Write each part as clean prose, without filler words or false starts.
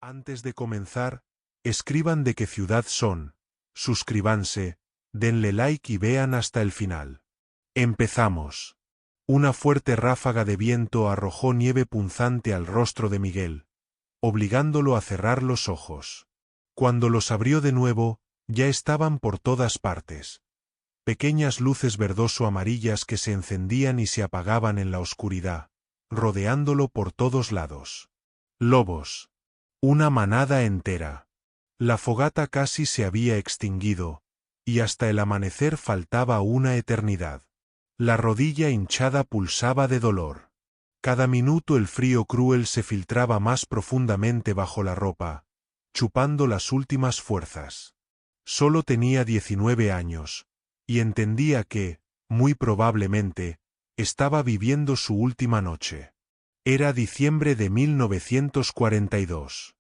Antes de comenzar, escriban de qué ciudad son, suscríbanse, denle like y vean hasta el final. Empezamos. Una fuerte ráfaga de viento arrojó nieve punzante al rostro de Miguel, obligándolo a cerrar los ojos. Cuando los abrió de nuevo, ya estaban por todas partes. Pequeñas luces verdoso-amarillas que se encendían y se apagaban en la oscuridad, rodeándolo por todos lados. Lobos. Una manada entera. La fogata casi se había extinguido, y hasta el amanecer faltaba una eternidad. La rodilla hinchada pulsaba de dolor. Cada minuto el frío cruel se filtraba más profundamente bajo la ropa, chupando las últimas fuerzas. Solo tenía 19 años, y entendía que, muy probablemente, estaba viviendo su última noche. Era diciembre de 1942.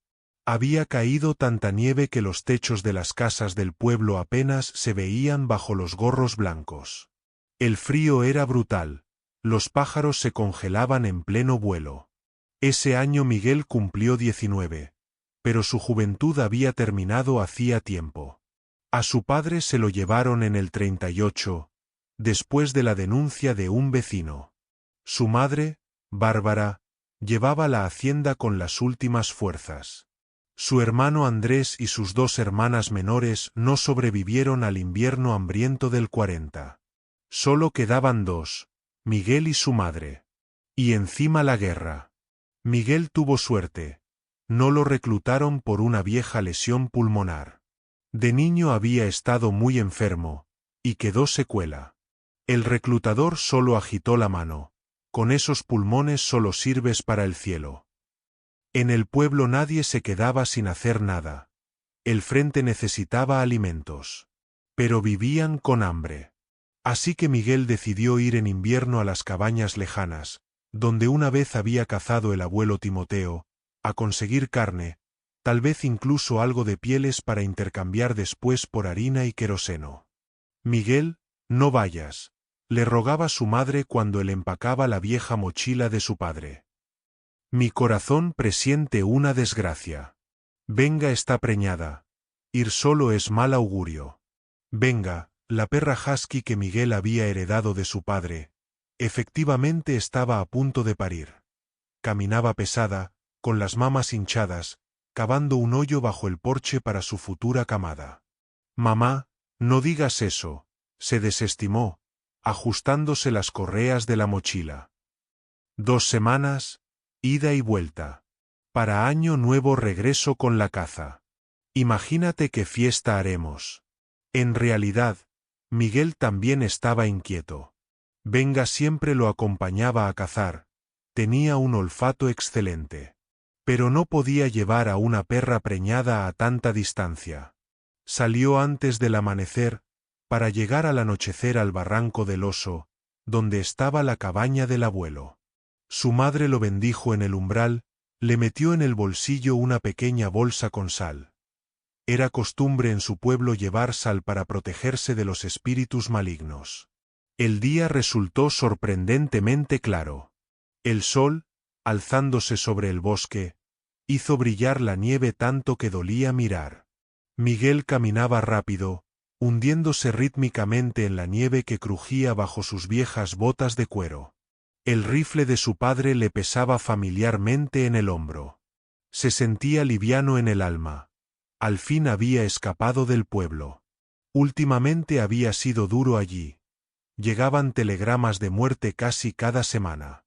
Había caído tanta nieve que los techos de las casas del pueblo apenas se veían bajo los gorros blancos. El frío era brutal, los pájaros se congelaban en pleno vuelo. Ese año Miguel cumplió 19, pero su juventud había terminado hacía tiempo. A su padre se lo llevaron en el 38, después de la denuncia de un vecino. Su madre, Bárbara, llevaba la hacienda con las últimas fuerzas. Su hermano Andrés y sus dos hermanas menores no sobrevivieron al invierno hambriento del 40. Solo quedaban dos, Miguel y su madre. Y encima la guerra. Miguel tuvo suerte. No lo reclutaron por una vieja lesión pulmonar. De niño había estado muy enfermo, y quedó secuela. El reclutador solo agitó la mano. Con esos pulmones solo sirves para el cielo. En el pueblo nadie se quedaba sin hacer nada. El frente necesitaba alimentos. Pero vivían con hambre. Así que Miguel decidió ir en invierno a las cabañas lejanas, donde una vez había cazado el abuelo Timoteo, a conseguir carne, tal vez incluso algo de pieles para intercambiar después por harina y queroseno. Miguel, no vayas, le rogaba su madre cuando él empacaba la vieja mochila de su padre. Mi corazón presiente una desgracia. Venga está preñada. Ir solo es mal augurio. Venga, la perra husky que Miguel había heredado de su padre, efectivamente estaba a punto de parir. Caminaba pesada, con las mamas hinchadas, cavando un hoyo bajo el porche para su futura camada. Mamá, no digas eso, se desestimó, ajustándose las correas de la mochila. 2 semanas, ida y vuelta. Para año nuevo regreso con la caza. Imagínate qué fiesta haremos. En realidad, Miguel también estaba inquieto. Venga siempre lo acompañaba a cazar, tenía un olfato excelente. Pero no podía llevar a una perra preñada a tanta distancia. Salió antes del amanecer, para llegar al anochecer al barranco del oso, donde estaba la cabaña del abuelo. Su madre lo bendijo en el umbral, le metió en el bolsillo una pequeña bolsa con sal. Era costumbre en su pueblo llevar sal para protegerse de los espíritus malignos. El día resultó sorprendentemente claro. El sol, alzándose sobre el bosque, hizo brillar la nieve tanto que dolía mirar. Miguel caminaba rápido, hundiéndose rítmicamente en la nieve que crujía bajo sus viejas botas de cuero. El rifle de su padre le pesaba familiarmente en el hombro. Se sentía liviano en el alma. Al fin había escapado del pueblo. Últimamente había sido duro allí. Llegaban telegramas de muerte casi cada semana.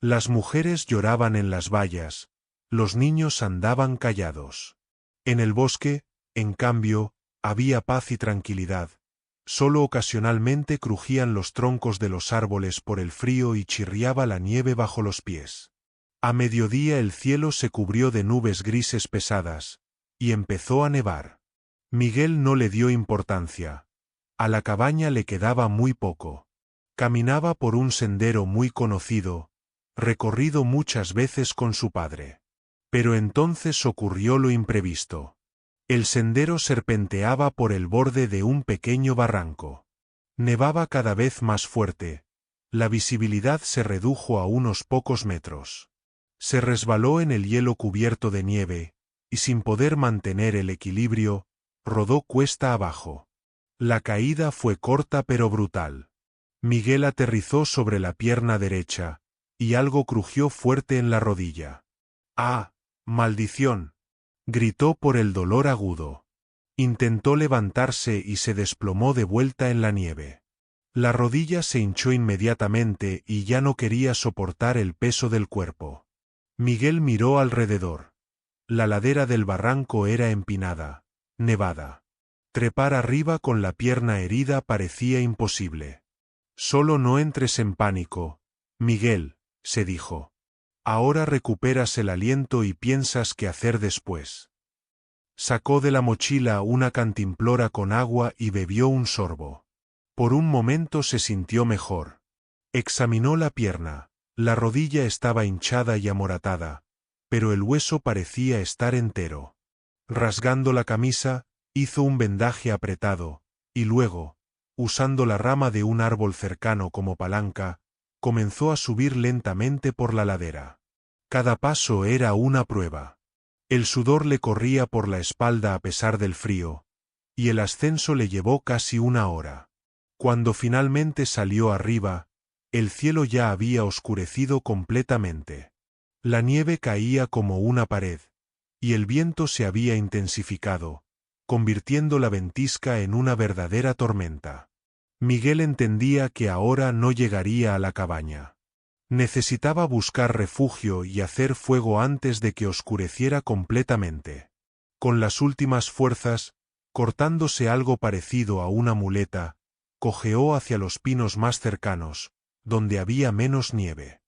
Las mujeres lloraban en las vallas, los niños andaban callados. En el bosque, en cambio, había paz y tranquilidad. Solo ocasionalmente crujían los troncos de los árboles por el frío y chirriaba la nieve bajo los pies. A mediodía el cielo se cubrió de nubes grises pesadas, y empezó a nevar. Miguel no le dio importancia. A la cabaña le quedaba muy poco. Caminaba por un sendero muy conocido, recorrido muchas veces con su padre. Pero entonces ocurrió lo imprevisto. El sendero serpenteaba por el borde de un pequeño barranco. Nevaba cada vez más fuerte. La visibilidad se redujo a unos pocos metros. Se resbaló en el hielo cubierto de nieve, y sin poder mantener el equilibrio, rodó cuesta abajo. La caída fue corta pero brutal. Miguel aterrizó sobre la pierna derecha, y algo crujió fuerte en la rodilla. ¡Ah! ¡Maldición! Gritó por el dolor agudo. Intentó levantarse y se desplomó de vuelta en la nieve. La rodilla se hinchó inmediatamente y ya no quería soportar el peso del cuerpo. Miguel miró alrededor. La ladera del barranco era empinada, nevada. Trepar arriba con la pierna herida parecía imposible. Solo no entres en pánico, Miguel, se dijo. Ahora recuperas el aliento y piensas qué hacer después. Sacó de la mochila una cantimplora con agua y bebió un sorbo. Por un momento se sintió mejor. Examinó la pierna. La rodilla estaba hinchada y amoratada, pero el hueso parecía estar entero. Rasgando la camisa, hizo un vendaje apretado, y luego, usando la rama de un árbol cercano como palanca, comenzó a subir lentamente por la ladera. Cada paso era una prueba. El sudor le corría por la espalda a pesar del frío, y el ascenso le llevó casi una hora. Cuando finalmente salió arriba, el cielo ya había oscurecido completamente. La nieve caía como una pared, y el viento se había intensificado, convirtiendo la ventisca en una verdadera tormenta. Miguel entendía que ahora no llegaría a la cabaña. Necesitaba buscar refugio y hacer fuego antes de que oscureciera completamente. Con las últimas fuerzas, cortándose algo parecido a una muleta, cojeó hacia los pinos más cercanos, donde había menos nieve.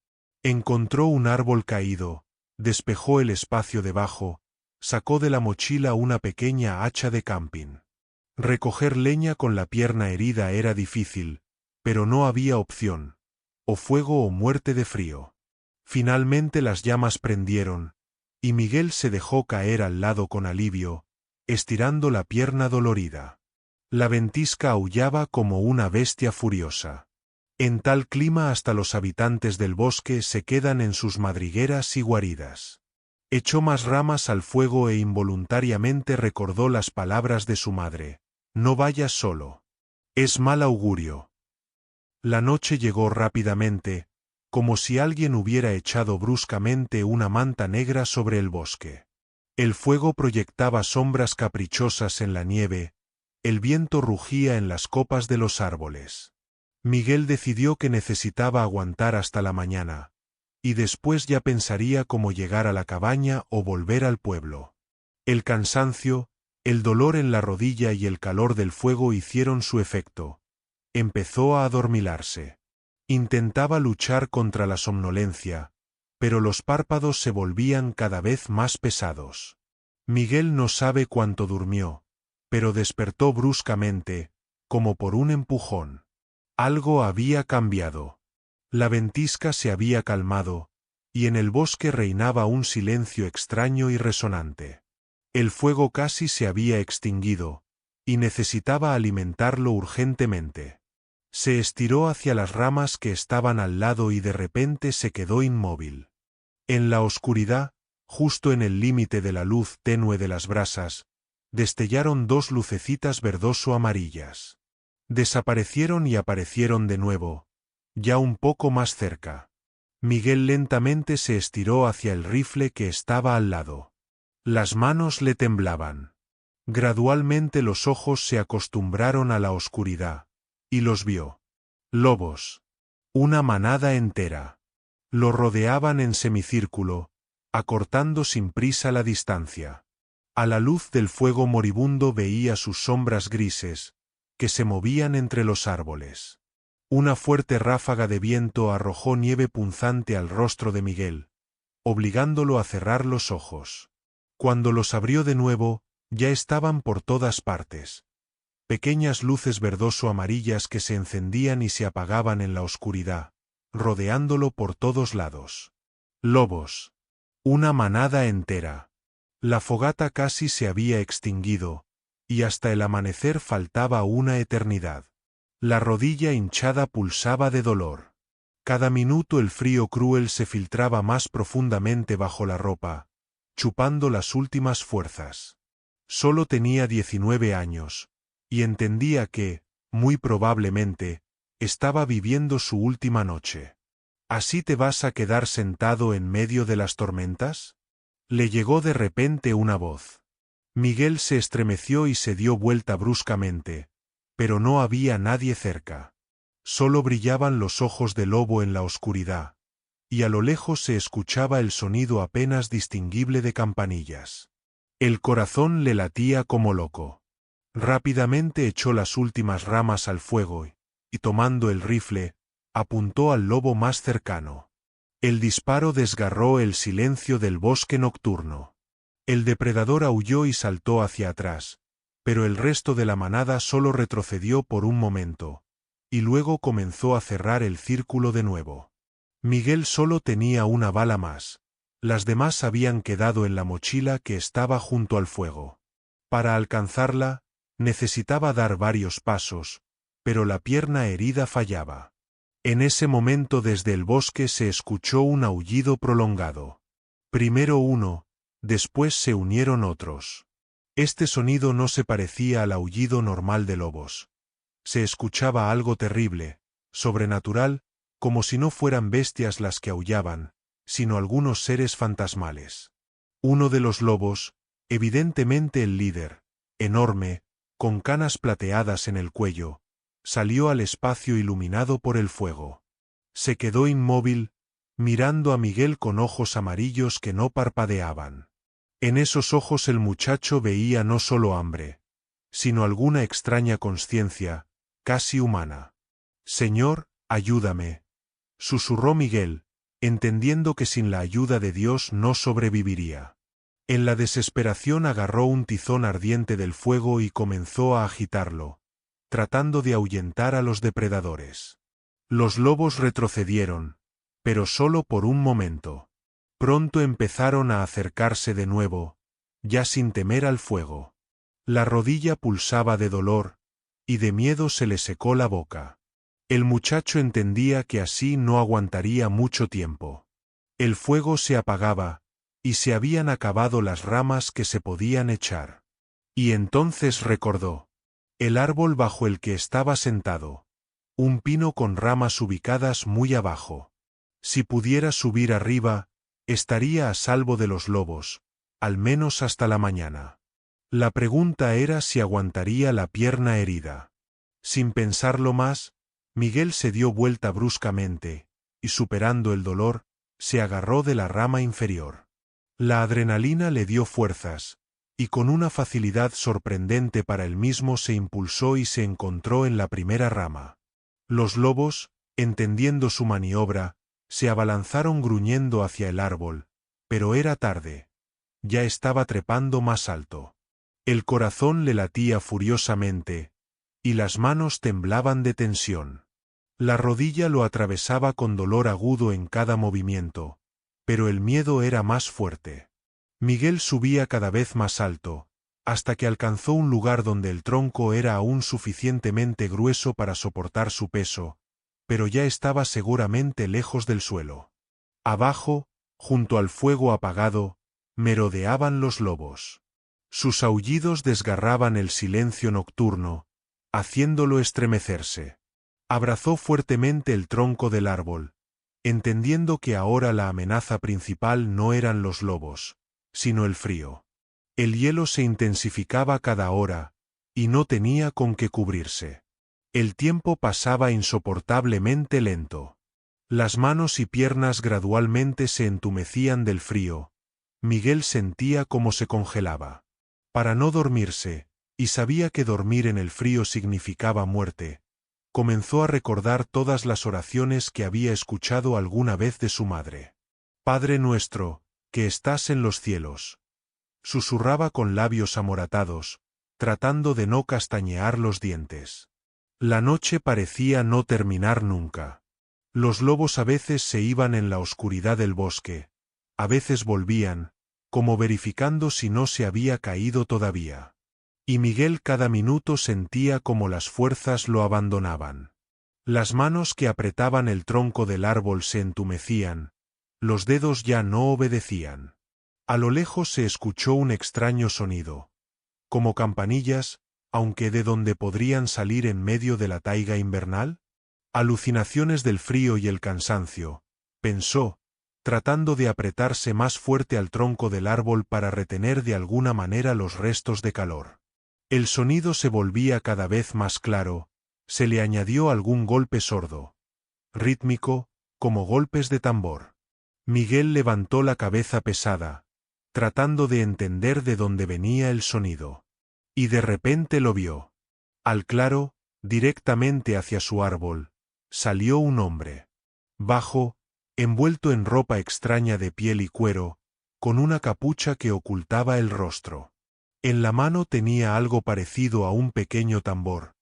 Encontró un árbol caído, despejó el espacio debajo, sacó de la mochila una pequeña hacha de camping. Recoger leña con la pierna herida era difícil, pero no había opción. O fuego o muerte de frío. Finalmente las llamas prendieron, y Miguel se dejó caer al lado con alivio, estirando la pierna dolorida. La ventisca aullaba como una bestia furiosa. En tal clima hasta los habitantes del bosque se quedan en sus madrigueras y guaridas. Echó más ramas al fuego e involuntariamente recordó las palabras de su madre: «No vayas solo. Es mal augurio». La noche llegó rápidamente, como si alguien hubiera echado bruscamente una manta negra sobre el bosque. El fuego proyectaba sombras caprichosas en la nieve, el viento rugía en las copas de los árboles. Miguel decidió que necesitaba aguantar hasta la mañana, y después ya pensaría cómo llegar a la cabaña o volver al pueblo. El cansancio, el dolor en la rodilla y el calor del fuego hicieron su efecto. Empezó a adormilarse. Intentaba luchar contra la somnolencia, pero los párpados se volvían cada vez más pesados. Miguel no sabe cuánto durmió, pero despertó bruscamente, como por un empujón. Algo había cambiado. La ventisca se había calmado, y en el bosque reinaba un silencio extraño y resonante. El fuego casi se había extinguido, y necesitaba alimentarlo urgentemente. Se estiró hacia las ramas que estaban al lado y de repente se quedó inmóvil. En la oscuridad, justo en el límite de la luz tenue de las brasas, destellaron dos lucecitas verdoso-amarillas. Desaparecieron y aparecieron de nuevo, ya un poco más cerca. Miguel lentamente se estiró hacia el rifle que estaba al lado. Las manos le temblaban. Gradualmente los ojos se acostumbraron a la oscuridad, y los vio. Lobos. Una manada entera. Lo rodeaban en semicírculo, acortando sin prisa la distancia. A la luz del fuego moribundo veía sus sombras grises, que se movían entre los árboles. Una fuerte ráfaga de viento arrojó nieve punzante al rostro de Miguel, obligándolo a cerrar los ojos. Cuando los abrió de nuevo, ya estaban por todas partes. Pequeñas luces verdoso-amarillas que se encendían y se apagaban en la oscuridad, rodeándolo por todos lados. Lobos. Una manada entera. La fogata casi se había extinguido, y hasta el amanecer faltaba una eternidad. La rodilla hinchada pulsaba de dolor. Cada minuto el frío cruel se filtraba más profundamente bajo la ropa, chupando las últimas fuerzas. Solo tenía 19 años, y entendía que, muy probablemente, estaba viviendo su última noche. ¿Así te vas a quedar sentado en medio de las tormentas? Le llegó de repente una voz. Miguel se estremeció y se dio vuelta bruscamente, pero no había nadie cerca. Solo brillaban los ojos del lobo en la oscuridad, y a lo lejos se escuchaba el sonido apenas distinguible de campanillas. El corazón le latía como loco. Rápidamente echó las últimas ramas al fuego y tomando el rifle, apuntó al lobo más cercano. El disparo desgarró el silencio del bosque nocturno. El depredador aulló y saltó hacia atrás, pero el resto de la manada solo retrocedió por un momento, y luego comenzó a cerrar el círculo de nuevo. Miguel solo tenía una bala más. Las demás habían quedado en la mochila que estaba junto al fuego. Para alcanzarla, necesitaba dar varios pasos, pero la pierna herida fallaba. En ese momento desde el bosque se escuchó un aullido prolongado. Primero uno, después se unieron otros. Este sonido no se parecía al aullido normal de lobos. Se escuchaba algo terrible, sobrenatural, como si no fueran bestias las que aullaban, sino algunos seres fantasmales. Uno de los lobos, evidentemente el líder, enorme, con canas plateadas en el cuello, salió al espacio iluminado por el fuego. Se quedó inmóvil, mirando a Miguel con ojos amarillos que no parpadeaban. En esos ojos el muchacho veía no solo hambre, sino alguna extraña consciencia, casi humana. «Señor, ayúdame», susurró Miguel, entendiendo que sin la ayuda de Dios no sobreviviría. En la desesperación agarró un tizón ardiente del fuego y comenzó a agitarlo, tratando de ahuyentar a los depredadores. Los lobos retrocedieron, pero solo por un momento. Pronto empezaron a acercarse de nuevo, ya sin temer al fuego. La rodilla pulsaba de dolor, y de miedo se le secó la boca. El muchacho entendía que así no aguantaría mucho tiempo. El fuego se apagaba, y se habían acabado las ramas que se podían echar. Y entonces recordó. El árbol bajo el que estaba sentado. Un pino con ramas ubicadas muy abajo. Si pudiera subir arriba, estaría a salvo de los lobos, al menos hasta la mañana. La pregunta era si aguantaría la pierna herida. Sin pensarlo más, Miguel se dio vuelta bruscamente, y superando el dolor, se agarró de la rama inferior. La adrenalina le dio fuerzas, y con una facilidad sorprendente para él mismo se impulsó y se encontró en la primera rama. Los lobos, entendiendo su maniobra, se abalanzaron gruñendo hacia el árbol, pero era tarde. Ya estaba trepando más alto. El corazón le latía furiosamente, y las manos temblaban de tensión. La rodilla lo atravesaba con dolor agudo en cada movimiento, pero el miedo era más fuerte. Miguel subía cada vez más alto, hasta que alcanzó un lugar donde el tronco era aún suficientemente grueso para soportar su peso, pero ya estaba seguramente lejos del suelo. Abajo, junto al fuego apagado, merodeaban los lobos. Sus aullidos desgarraban el silencio nocturno, haciéndolo estremecerse. Abrazó fuertemente el tronco del árbol, entendiendo que ahora la amenaza principal no eran los lobos, sino el frío. El hielo se intensificaba cada hora, y no tenía con qué cubrirse. El tiempo pasaba insoportablemente lento. Las manos y piernas gradualmente se entumecían del frío. Miguel sentía cómo se congelaba. Para no dormirse, y sabía que dormir en el frío significaba muerte, comenzó a recordar todas las oraciones que había escuchado alguna vez de su madre. «Padre nuestro, que estás en los cielos», susurraba con labios amoratados, tratando de no castañear los dientes. La noche parecía no terminar nunca. Los lobos a veces se iban en la oscuridad del bosque, a veces volvían, como verificando si no se había caído todavía. Y Miguel cada minuto sentía como las fuerzas lo abandonaban. Las manos que apretaban el tronco del árbol se entumecían, los dedos ya no obedecían. A lo lejos se escuchó un extraño sonido, como campanillas, aunque de donde podrían salir en medio de la taiga invernal. Alucinaciones del frío y el cansancio, pensó, tratando de apretarse más fuerte al tronco del árbol para retener de alguna manera los restos de calor. El sonido se volvía cada vez más claro, se le añadió algún golpe sordo, rítmico, como golpes de tambor. Miguel levantó la cabeza pesada, tratando de entender de dónde venía el sonido. Y de repente lo vio. Al claro, directamente hacia su árbol, salió un hombre. Bajo, envuelto en ropa extraña de piel y cuero, con una capucha que ocultaba el rostro. En la mano tenía algo parecido a un pequeño tambor,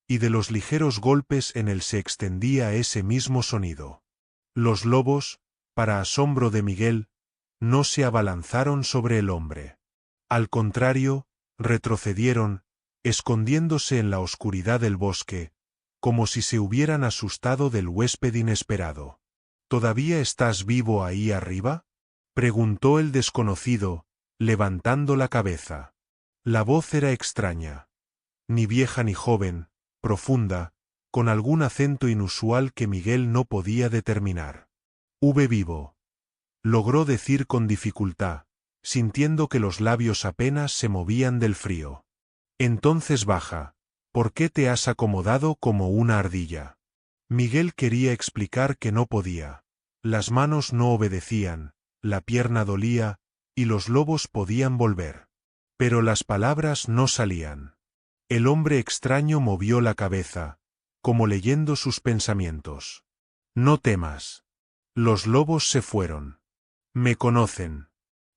y de los ligeros golpes en él se extendía ese mismo sonido. Los lobos, para asombro de Miguel, no se abalanzaron sobre el hombre. Al contrario, retrocedieron, escondiéndose en la oscuridad del bosque, como si se hubieran asustado del huésped inesperado. ¿Todavía estás vivo ahí arriba?, preguntó el desconocido, levantando la cabeza. La voz era extraña. Ni vieja ni joven, profunda, con algún acento inusual que Miguel no podía determinar. Vivo. Logró decir con dificultad, sintiendo que los labios apenas se movían del frío. Entonces baja. ¿Por qué te has acomodado como una ardilla? Miguel quería explicar que no podía. Las manos no obedecían, la pierna dolía, y los lobos podían volver. Pero las palabras no salían. El hombre extraño movió la cabeza, como leyendo sus pensamientos. No temas. Los lobos se fueron. Me conocen.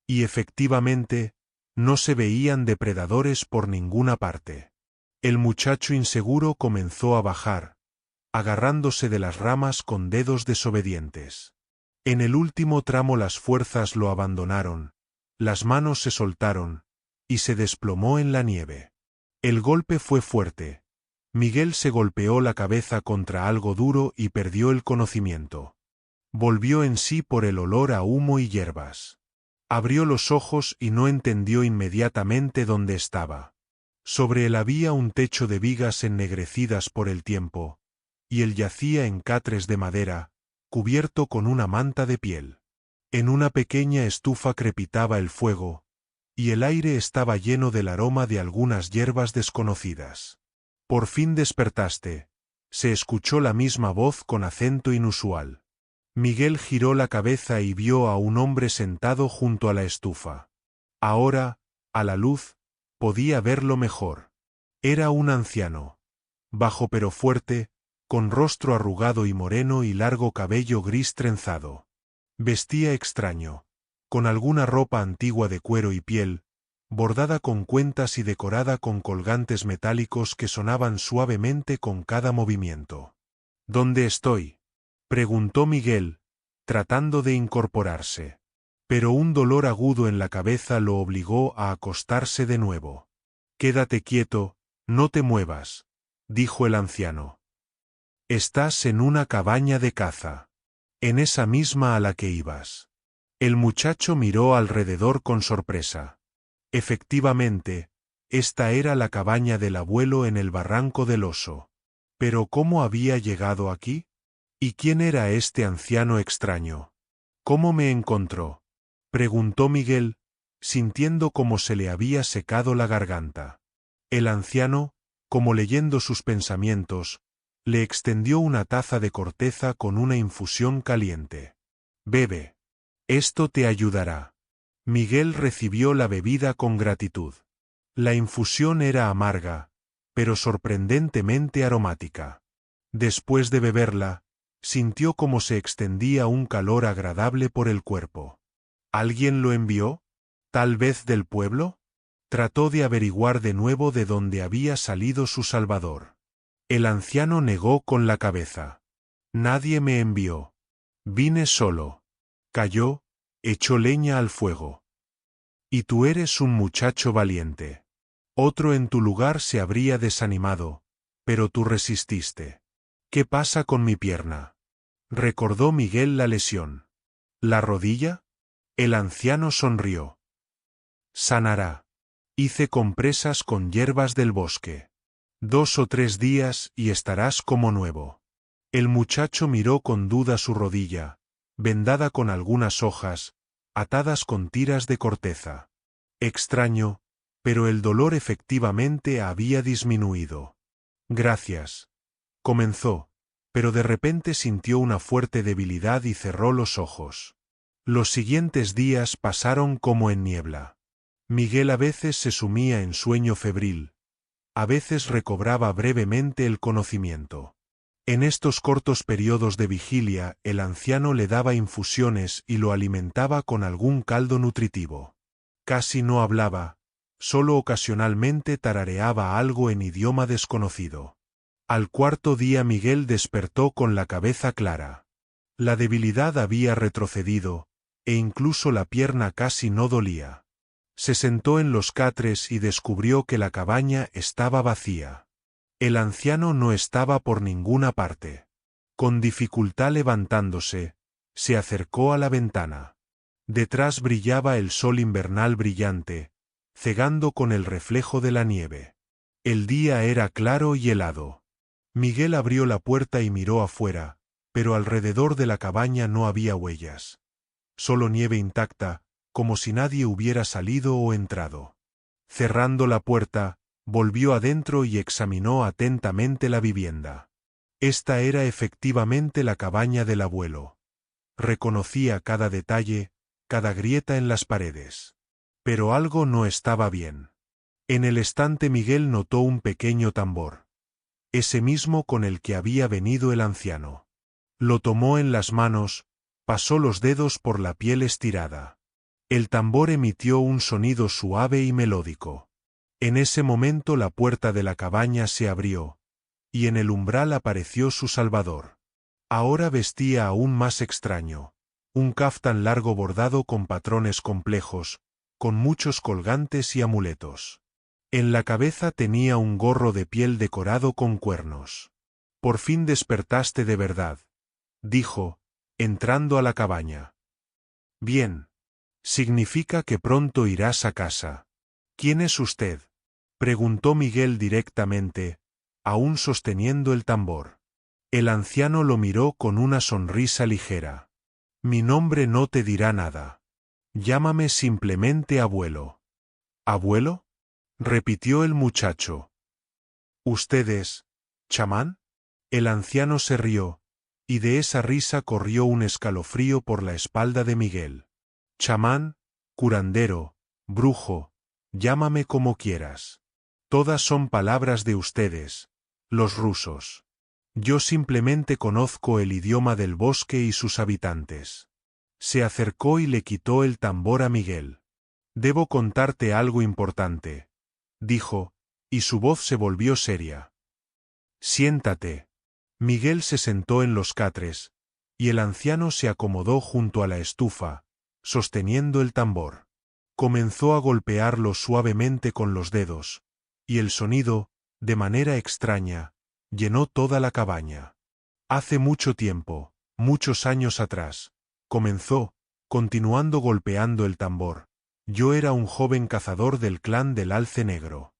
Y efectivamente, no se veían depredadores por ninguna parte. El muchacho inseguro comenzó a bajar, agarrándose de las ramas con dedos desobedientes. En el último tramo las fuerzas lo abandonaron, las manos se soltaron, y se desplomó en la nieve. El golpe fue fuerte. Miguel se golpeó la cabeza contra algo duro y perdió el conocimiento. Volvió en sí por el olor a humo y hierbas. Abrió los ojos y no entendió inmediatamente dónde estaba. Sobre él había un techo de vigas ennegrecidas por el tiempo, y él yacía en catres de madera, cubierto con una manta de piel. En una pequeña estufa crepitaba el fuego, y el aire estaba lleno del aroma de algunas hierbas desconocidas. Por fin despertaste, se escuchó la misma voz con acento inusual. Miguel giró la cabeza y vio a un hombre sentado junto a la estufa. Ahora, a la luz, podía verlo mejor. Era un anciano. Bajo pero fuerte, con rostro arrugado y moreno y largo cabello gris trenzado. Vestía extraño, con alguna ropa antigua de cuero y piel, bordada con cuentas y decorada con colgantes metálicos que sonaban suavemente con cada movimiento. ¿Dónde estoy?, preguntó Miguel, tratando de incorporarse. Pero un dolor agudo en la cabeza lo obligó a acostarse de nuevo. Quédate quieto, no te muevas, dijo el anciano. Estás en una cabaña de caza. En esa misma a la que ibas. El muchacho miró alrededor con sorpresa. Efectivamente, esta era la cabaña del abuelo en el barranco del oso. ¿Pero cómo había llegado aquí? ¿Y quién era este anciano extraño? ¿Cómo me encontró?, preguntó Miguel, sintiendo cómo se le había secado la garganta. El anciano, como leyendo sus pensamientos, le extendió una taza de corteza con una infusión caliente. Bebe. Esto te ayudará. Miguel recibió la bebida con gratitud. La infusión era amarga, pero sorprendentemente aromática. Después de beberla, sintió como se extendía un calor agradable por el cuerpo. ¿Alguien lo envió? ¿Tal vez del pueblo? Trató de averiguar de nuevo de dónde había salido su salvador. El anciano negó con la cabeza. Nadie me envió. Vine solo. Cayó, echó leña al fuego. Y tú eres un muchacho valiente. Otro en tu lugar se habría desanimado, pero tú resististe. ¿Qué pasa con mi pierna? Recordó Miguel la lesión. ¿La rodilla? El anciano sonrió. Sanará. Hice compresas con hierbas del bosque. 2 o 3 días y estarás como nuevo. El muchacho miró con duda su rodilla, vendada con algunas hojas, atadas con tiras de corteza. Extraño, pero el dolor efectivamente había disminuido. Gracias. Comenzó, pero de repente sintió una fuerte debilidad y cerró los ojos. Los siguientes días pasaron como en niebla. Miguel a veces se sumía en sueño febril. A veces recobraba brevemente el conocimiento. En estos cortos periodos de vigilia, el anciano le daba infusiones y lo alimentaba con algún caldo nutritivo. Casi no hablaba, solo ocasionalmente tarareaba algo en idioma desconocido. Al cuarto día Miguel despertó con la cabeza clara. La debilidad había retrocedido, e incluso la pierna casi no dolía. Se sentó en los catres y descubrió que la cabaña estaba vacía. El anciano no estaba por ninguna parte. Con dificultad levantándose, se acercó a la ventana. Detrás brillaba el sol invernal brillante, cegando con el reflejo de la nieve. El día era claro y helado. Miguel abrió la puerta y miró afuera, pero alrededor de la cabaña no había huellas. Solo nieve intacta, como si nadie hubiera salido o entrado. Cerrando la puerta, volvió adentro y examinó atentamente la vivienda. Esta era efectivamente la cabaña del abuelo. Reconocía cada detalle, cada grieta en las paredes. Pero algo no estaba bien. En el estante Miguel notó un pequeño tambor. Ese mismo con el que había venido el anciano. Lo tomó en las manos, pasó los dedos por la piel estirada. El tambor emitió un sonido suave y melódico. En ese momento la puerta de la cabaña se abrió, y en el umbral apareció su salvador. Ahora vestía aún más extraño, un caftán largo bordado con patrones complejos, con muchos colgantes y amuletos. En la cabeza tenía un gorro de piel decorado con cuernos. «Por fin despertaste de verdad», dijo, entrando a la cabaña. «Bien. Significa que pronto irás a casa». «¿Quién es usted?», preguntó Miguel directamente, aún sosteniendo el tambor. El anciano lo miró con una sonrisa ligera. «Mi nombre no te dirá nada. Llámame simplemente abuelo». «¿Abuelo?», repitió el muchacho. «¿Usted es chamán?». El anciano se rió, y de esa risa corrió un escalofrío por la espalda de Miguel. «Chamán, curandero, brujo, llámame como quieras. Todas son palabras de ustedes, los rusos. Yo simplemente conozco el idioma del bosque y sus habitantes». Se acercó y le quitó el tambor a Miguel. «Debo contarte algo importante», dijo, y su voz se volvió seria. «Siéntate». Miguel se sentó en los catres, y el anciano se acomodó junto a la estufa, sosteniendo el tambor. Comenzó a golpearlo suavemente con los dedos, y el sonido, de manera extraña, llenó toda la cabaña. «Hace mucho tiempo, muchos años atrás», comenzó, continuando golpeando el tambor, «yo era un joven cazador del clan del Alce Negro.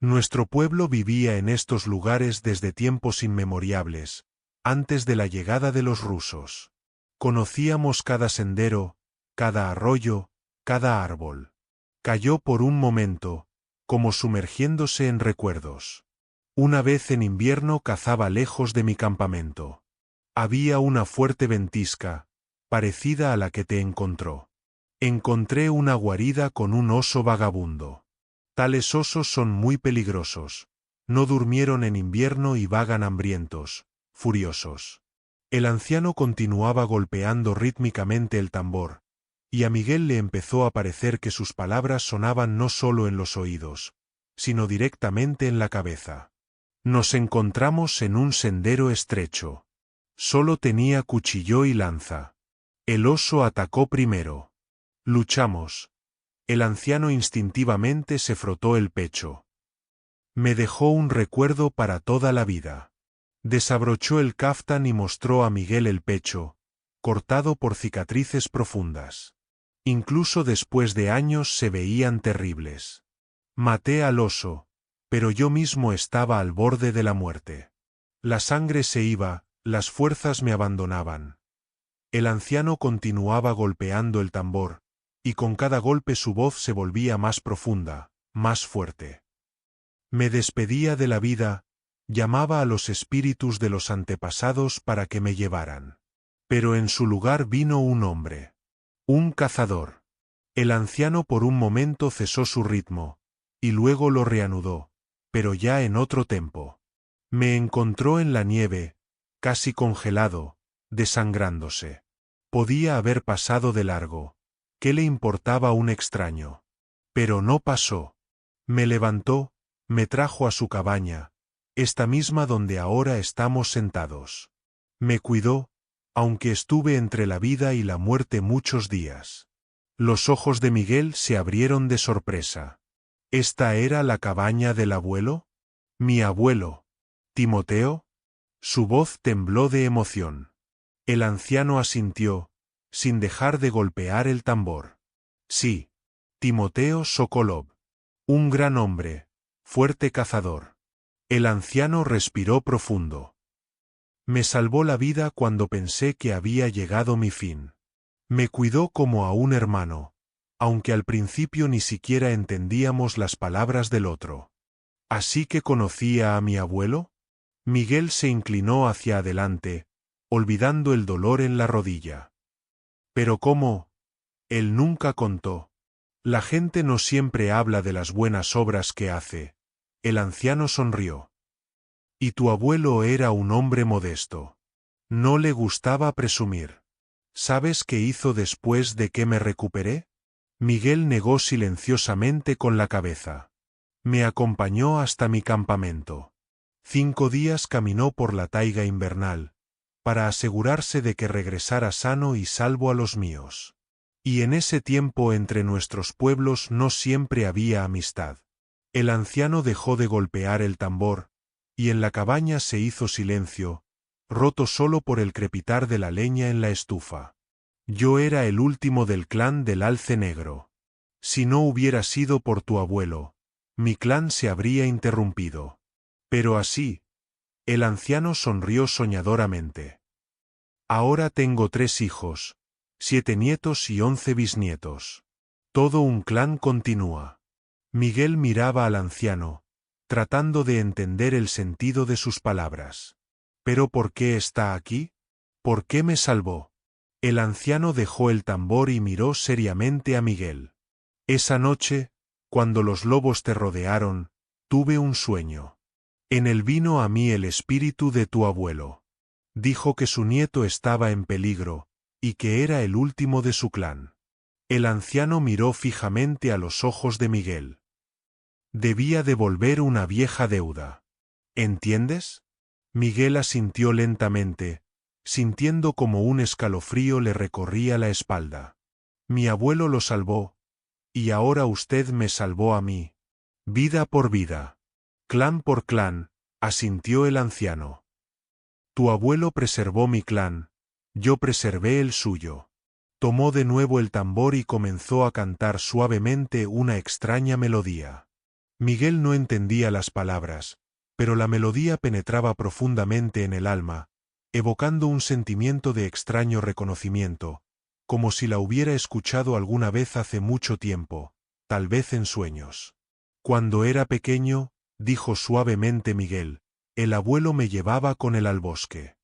Nuestro pueblo vivía en estos lugares desde tiempos inmemoriales, antes de la llegada de los rusos. Conocíamos cada sendero, cada arroyo, cada árbol. Cayó por un momento, como sumergiéndose en recuerdos. Una vez en invierno cazaba lejos de mi campamento. Había una fuerte ventisca, parecida a la que te encontró. Encontré una guarida con un oso vagabundo. Tales osos son muy peligrosos. No durmieron en invierno y vagan hambrientos, furiosos». El anciano continuaba golpeando rítmicamente el tambor, y a Miguel le empezó a parecer que sus palabras sonaban no solo en los oídos, sino directamente en la cabeza. «Nos encontramos en un sendero estrecho. Solo tenía cuchillo y lanza. El oso atacó primero. Luchamos». El anciano instintivamente se frotó el pecho. «Me dejó un recuerdo para toda la vida». Desabrochó el caftán y mostró a Miguel el pecho, cortado por cicatrices profundas. Incluso después de años se veían terribles. Maté al oso, pero yo mismo estaba al borde de la muerte. La sangre se iba, las fuerzas me abandonaban. El anciano continuaba golpeando el tambor, y con cada golpe su voz se volvía más profunda, más fuerte. Me despedía de la vida, llamaba a los espíritus de los antepasados para que me llevaran. Pero en su lugar vino un hombre. Un cazador. El anciano por un momento cesó su ritmo, y luego lo reanudó, pero ya en otro tempo. Me encontró en la nieve, casi congelado, desangrándose. Podía haber pasado de largo. ¿Qué le importaba un extraño? Pero no pasó. Me levantó, me trajo a su cabaña, esta misma donde ahora estamos sentados. Me cuidó, aunque estuve entre la vida y la muerte muchos días. Los ojos de Miguel se abrieron de sorpresa. ¿Esta era la cabaña del abuelo? ¿Mi abuelo? ¿Timoteo? Su voz tembló de emoción. El anciano asintió, sin dejar de golpear el tambor. Sí. Timoteo Sokolov. Un gran hombre, fuerte cazador. El anciano respiró profundo. Me salvó la vida cuando pensé que había llegado mi fin. Me cuidó como a un hermano, aunque al principio ni siquiera entendíamos las palabras del otro. ¿Así que conocía a mi abuelo? Miguel se inclinó hacia adelante, olvidando el dolor en la rodilla. Pero ¿cómo? Él nunca contó. La gente no siempre habla de las buenas obras que hace. El anciano sonrió. Y tu abuelo era un hombre modesto. No le gustaba presumir. ¿Sabes qué hizo después de que me recuperé? Miguel negó silenciosamente con la cabeza. Me acompañó hasta mi campamento. 5 días caminó por la taiga invernal, para asegurarse de que regresara sano y salvo a los míos. Y en ese tiempo entre nuestros pueblos no siempre había amistad. El anciano dejó de golpear el tambor, y en la cabaña se hizo silencio, roto solo por el crepitar de la leña en la estufa. Yo era el último del clan del Alce Negro. Si no hubiera sido por tu abuelo, mi clan se habría interrumpido. Pero así, el anciano sonrió soñadoramente. Ahora tengo 3 hijos, 7 nietos y 11 bisnietos. Todo un clan continúa. Miguel miraba al anciano, tratando de entender el sentido de sus palabras. ¿Pero por qué está aquí? ¿Por qué me salvó? El anciano dejó el tambor y miró seriamente a Miguel. Esa noche, cuando los lobos te rodearon, tuve un sueño. En él vino a mí el espíritu de tu abuelo. Dijo que su nieto estaba en peligro, y que era el último de su clan. El anciano miró fijamente a los ojos de Miguel. Debía devolver una vieja deuda. ¿Entiendes? Miguel asintió lentamente, sintiendo como un escalofrío le recorría la espalda. Mi abuelo lo salvó, y ahora usted me salvó a mí. Vida por vida. Clan por clan, asintió el anciano. Tu abuelo preservó mi clan, yo preservé el suyo. Tomó de nuevo el tambor y comenzó a cantar suavemente una extraña melodía. Miguel no entendía las palabras, pero la melodía penetraba profundamente en el alma, evocando un sentimiento de extraño reconocimiento, como si la hubiera escuchado alguna vez hace mucho tiempo, tal vez en sueños. Cuando era pequeño, dijo suavemente Miguel, el abuelo me llevaba con él al bosque.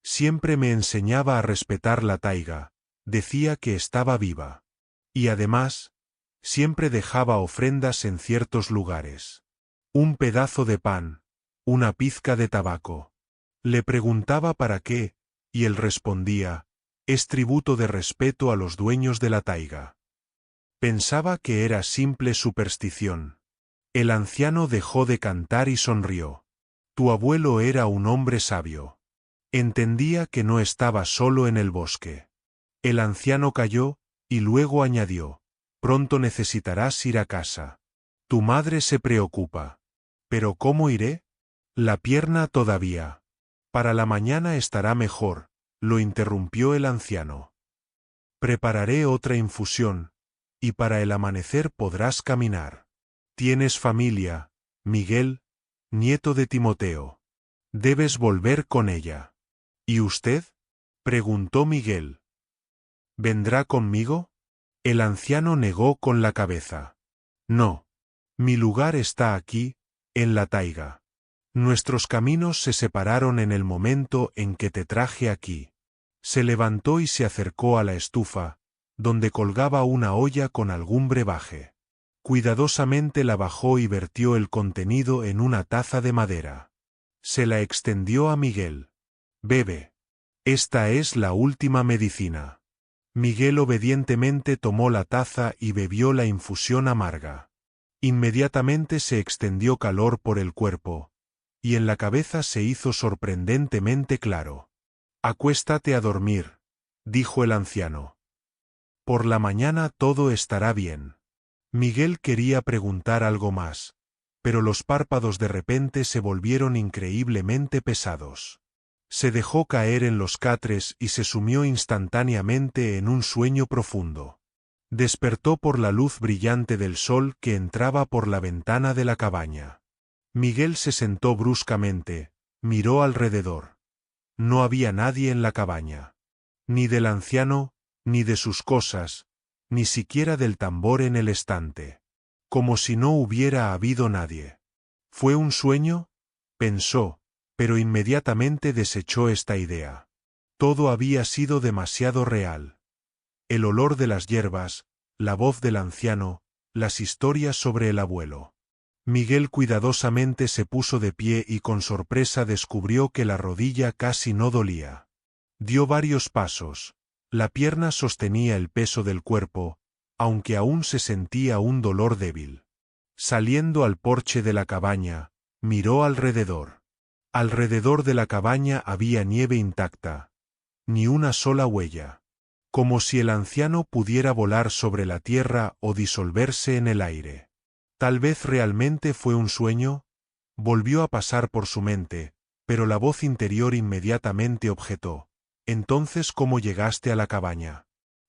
Siempre me enseñaba a respetar la taiga, decía que estaba viva. Y además, siempre dejaba ofrendas en ciertos lugares. Un pedazo de pan, una pizca de tabaco. Le preguntaba para qué, y él respondía, es tributo de respeto a los dueños de la taiga. Pensaba que era simple superstición. El anciano dejó de cantar y sonrió. Tu abuelo era un hombre sabio. Entendía que no estaba solo en el bosque. El anciano calló, y luego añadió, pronto necesitarás ir a casa. Tu madre se preocupa. ¿Pero cómo iré? La pierna todavía. Para la mañana estará mejor, lo interrumpió el anciano. Prepararé otra infusión, y para el amanecer podrás caminar. Tienes familia, Miguel, nieto de Timoteo. Debes volver con ella. ¿Y usted? Preguntó Miguel. ¿Vendrá conmigo? El anciano negó con la cabeza. No. Mi lugar está aquí, en la taiga. Nuestros caminos se separaron en el momento en que te traje aquí. Se levantó y se acercó a la estufa, donde colgaba una olla con algún brebaje. Cuidadosamente la bajó y vertió el contenido en una taza de madera. Se la extendió a Miguel. Bebe. Esta es la última medicina. Miguel obedientemente tomó la taza y bebió la infusión amarga. Inmediatamente se extendió calor por el cuerpo, y en la cabeza se hizo sorprendentemente claro. Acuéstate a dormir, dijo el anciano. Por la mañana todo estará bien. Miguel quería preguntar algo más, pero los párpados de repente se volvieron increíblemente pesados. Se dejó caer en los catres y se sumió instantáneamente en un sueño profundo. Despertó por la luz brillante del sol que entraba por la ventana de la cabaña. Miguel se sentó bruscamente, miró alrededor. No había nadie en la cabaña. Ni del anciano, ni de sus cosas, ni siquiera del tambor en el estante. Como si no hubiera habido nadie. ¿Fue un sueño? Pensó, pero inmediatamente desechó esta idea. Todo había sido demasiado real. El olor de las hierbas, la voz del anciano, las historias sobre el abuelo. Miguel cuidadosamente se puso de pie y con sorpresa descubrió que la rodilla casi no dolía. Dio varios pasos. La pierna sostenía el peso del cuerpo, aunque aún se sentía un dolor débil. Saliendo al porche de la cabaña, miró alrededor. Alrededor de la cabaña había nieve intacta. Ni una sola huella. Como si el anciano pudiera volar sobre la tierra o disolverse en el aire. Tal vez realmente fue un sueño, volvió a pasar por su mente, pero la voz interior inmediatamente objetó. Entonces, ¿cómo llegaste a la cabaña?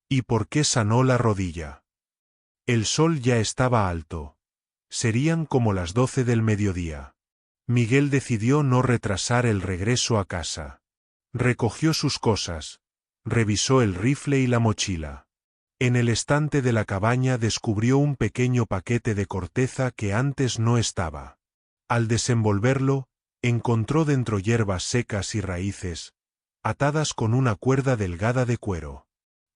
¿Y por qué sanó la rodilla? El sol ya estaba alto. Serían como las 12 del mediodía. Miguel decidió no retrasar el regreso a casa. Recogió sus cosas, revisó el rifle y la mochila. En el estante de la cabaña descubrió un pequeño paquete de corteza que antes no estaba. Al desenvolverlo, encontró dentro hierbas secas y raíces, atadas con una cuerda delgada de cuero.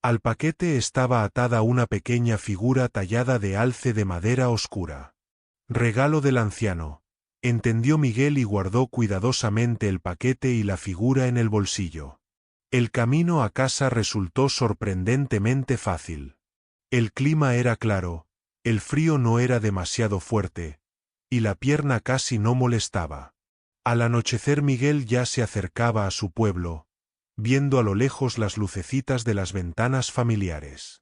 Al paquete estaba atada una pequeña figura tallada de alce de madera oscura. Regalo del anciano, entendió Miguel y guardó cuidadosamente el paquete y la figura en el bolsillo. El camino a casa resultó sorprendentemente fácil. El clima era claro, el frío no era demasiado fuerte, y la pierna casi no molestaba. Al anochecer Miguel ya se acercaba a su pueblo, viendo a lo lejos las lucecitas de las ventanas familiares.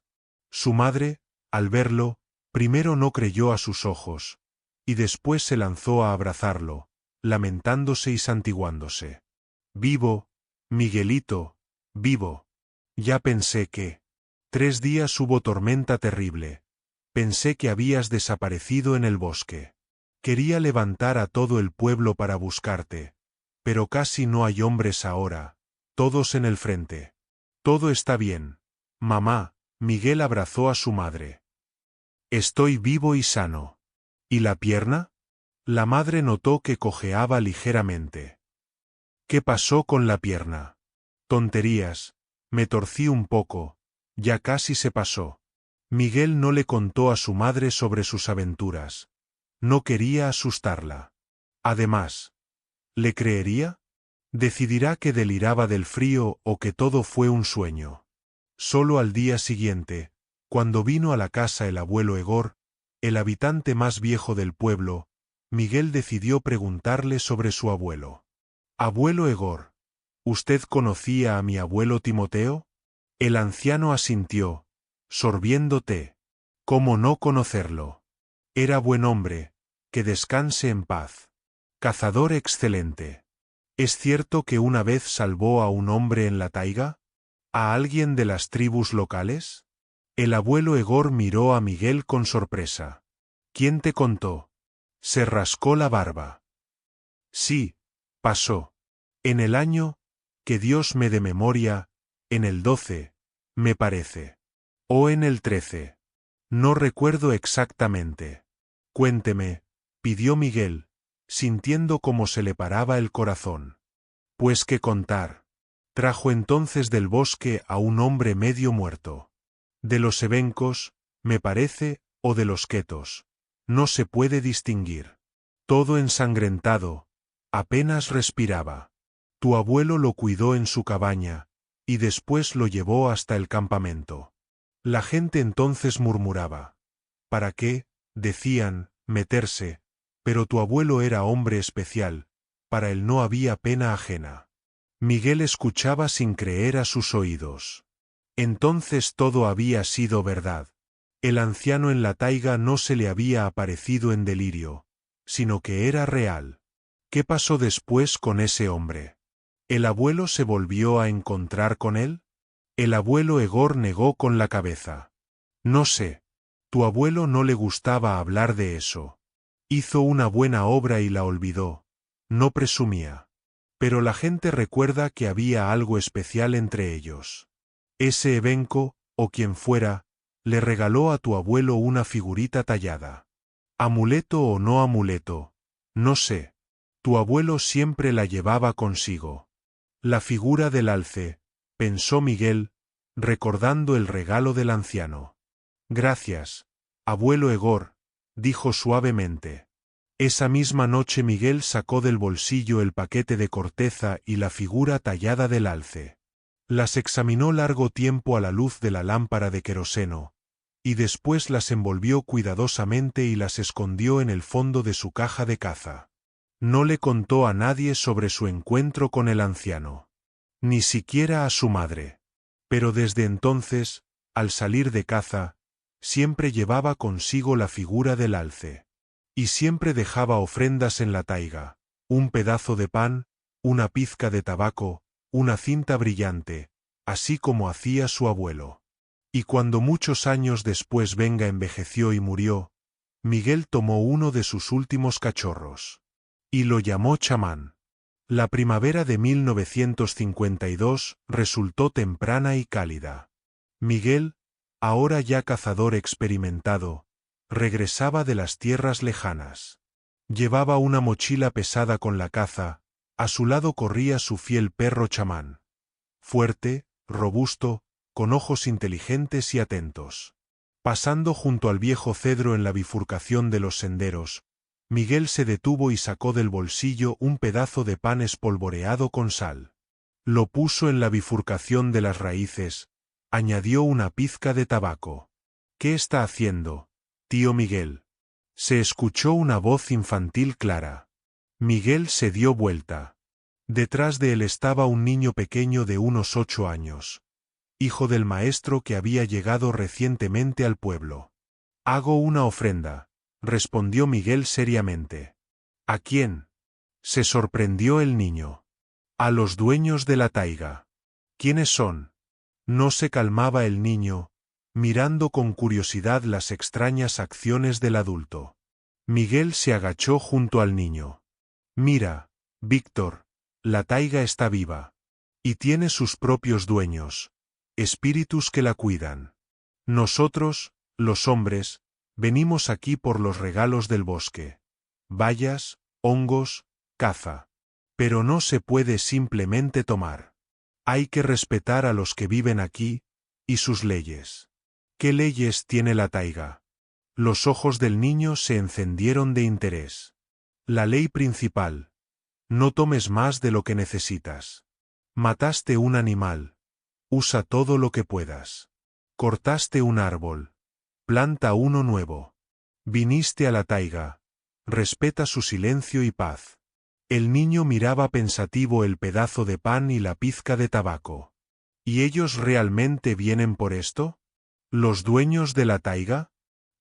Su madre, al verlo, primero no creyó a sus ojos, y después se lanzó a abrazarlo, lamentándose y santiguándose. Vivo, Miguelito, vivo. Ya pensé que 3 días hubo tormenta terrible. Pensé que habías desaparecido en el bosque. Quería levantar a todo el pueblo para buscarte, pero casi no hay hombres ahora, todos en el frente. Todo está bien. Mamá, Miguel abrazó a su madre. Estoy vivo y sano. ¿Y la pierna? La madre notó que cojeaba ligeramente. ¿Qué pasó con la pierna? Tonterías, me torcí un poco, ya casi se pasó. Miguel no le contó a su madre sobre sus aventuras. No quería asustarla. Además, ¿le creería? Decidirá que deliraba del frío o que todo fue un sueño. Solo al día siguiente, cuando vino a la casa el abuelo Egor, el habitante más viejo del pueblo, Miguel decidió preguntarle sobre su abuelo. Abuelo Egor, ¿usted conocía a mi abuelo Timoteo? El anciano asintió, sorbiendo té. ¿Cómo no conocerlo? Era buen hombre, que descanse en paz. Cazador excelente. ¿Es cierto que una vez salvó a un hombre en la taiga? ¿A alguien de las tribus locales? El abuelo Egor miró a Miguel con sorpresa. ¿Quién te contó? Se rascó la barba. Sí, pasó. En el año, que Dios me dé memoria, en el 12, me parece. O en el 13. No recuerdo exactamente. Cuénteme, pidió Miguel, sintiendo cómo se le paraba el corazón. Pues qué contar. Trajo entonces del bosque a un hombre medio muerto. De los evencos, me parece, o de los quetos. No se puede distinguir. Todo ensangrentado, apenas respiraba. Tu abuelo lo cuidó en su cabaña, y después lo llevó hasta el campamento. La gente entonces murmuraba. ¿Para qué? Decían, meterse, pero tu abuelo era hombre especial, para él no había pena ajena. Miguel escuchaba sin creer a sus oídos. Entonces todo había sido verdad. El anciano en la taiga no se le había aparecido en delirio, sino que era real. ¿Qué pasó después con ese hombre? ¿El abuelo se volvió a encontrar con él? El abuelo Egor negó con la cabeza. No sé. Tu abuelo no le gustaba hablar de eso. Hizo una buena obra y la olvidó. No presumía. Pero la gente recuerda que había algo especial entre ellos. Ese evenco, o quien fuera, le regaló a tu abuelo una figurita tallada. Amuleto o no amuleto, no sé. Tu abuelo siempre la llevaba consigo. La figura del alce, pensó Miguel, recordando el regalo del anciano. Gracias, abuelo Egor, dijo suavemente. Esa misma noche Miguel sacó del bolsillo el paquete de corteza y la figura tallada del alce. Las examinó largo tiempo a la luz de la lámpara de queroseno, y después las envolvió cuidadosamente y las escondió en el fondo de su caja de caza. No le contó a nadie sobre su encuentro con el anciano. Ni siquiera a su madre. Pero desde entonces, al salir de caza, siempre llevaba consigo la figura del alce. Y siempre dejaba ofrendas en la taiga, un pedazo de pan, una pizca de tabaco, una cinta brillante, así como hacía su abuelo. Y cuando muchos años después Venga envejeció y murió, Miguel tomó uno de sus últimos cachorros. Y lo llamó Chamán. La primavera de 1952 resultó temprana y cálida. Miguel, ahora ya cazador experimentado, regresaba de las tierras lejanas. Llevaba una mochila pesada con la caza, a su lado corría su fiel perro Chamán. Fuerte, robusto, con ojos inteligentes y atentos. Pasando junto al viejo cedro en la bifurcación de los senderos, Miguel se detuvo y sacó del bolsillo un pedazo de pan espolvoreado con sal. Lo puso en la bifurcación de las raíces, añadió una pizca de tabaco. ¿Qué está haciendo, tío Miguel? Se escuchó una voz infantil clara. Miguel se dio vuelta. Detrás de él estaba un niño pequeño de unos 8 años, hijo del maestro que había llegado recientemente al pueblo. Hago una ofrenda, respondió Miguel seriamente. ¿A quién? Se sorprendió el niño. A los dueños de la taiga. ¿Quiénes son? No se calmaba el niño, mirando con curiosidad las extrañas acciones del adulto. Miguel se agachó junto al niño. Mira, Víctor, la taiga está viva. Y tiene sus propios dueños, espíritus que la cuidan. Nosotros, los hombres, venimos aquí por los regalos del bosque. Bayas, hongos, caza. Pero no se puede simplemente tomar. Hay que respetar a los que viven aquí, y sus leyes. ¿Qué leyes tiene la taiga? Los ojos del niño se encendieron de interés. La ley principal. No tomes más de lo que necesitas. Mataste un animal. Usa todo lo que puedas. Cortaste un árbol. Planta uno nuevo. Viniste a la taiga. Respeta su silencio y paz. El niño miraba pensativo el pedazo de pan y la pizca de tabaco. ¿Y ellos realmente vienen por esto? ¿Los dueños de la taiga?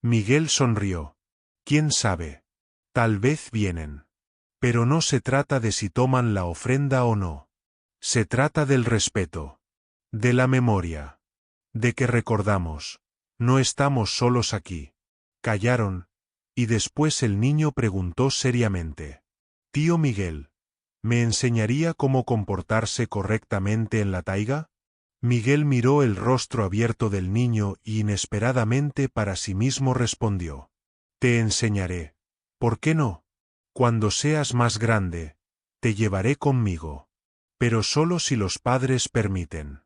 Miguel sonrió. ¿Quién sabe? Tal vez vienen. Pero no se trata de si toman la ofrenda o no. Se trata del respeto. De la memoria. De que recordamos. No estamos solos aquí. Callaron, y después el niño preguntó seriamente. Tío Miguel, ¿me enseñaría cómo comportarse correctamente en la taiga? Miguel miró el rostro abierto del niño y inesperadamente para sí mismo respondió. Te enseñaré. ¿Por qué no? Cuando seas más grande, te llevaré conmigo. Pero solo si los padres permiten.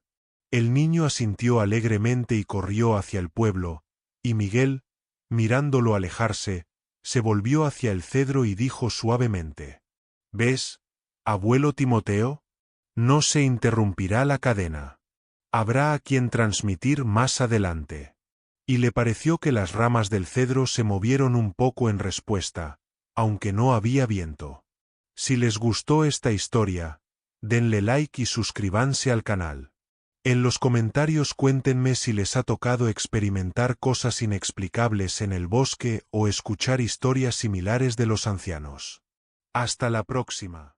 El niño asintió alegremente y corrió hacia el pueblo, y Miguel, mirándolo alejarse, se volvió hacia el cedro y dijo suavemente. ¿Ves, abuelo Timoteo? No se interrumpirá la cadena. Habrá a quien transmitir más adelante. Y le pareció que las ramas del cedro se movieron un poco en respuesta, aunque no había viento. Si les gustó esta historia, denle like y suscríbanse al canal. En los comentarios cuéntenme si les ha tocado experimentar cosas inexplicables en el bosque o escuchar historias similares de los ancianos. Hasta la próxima.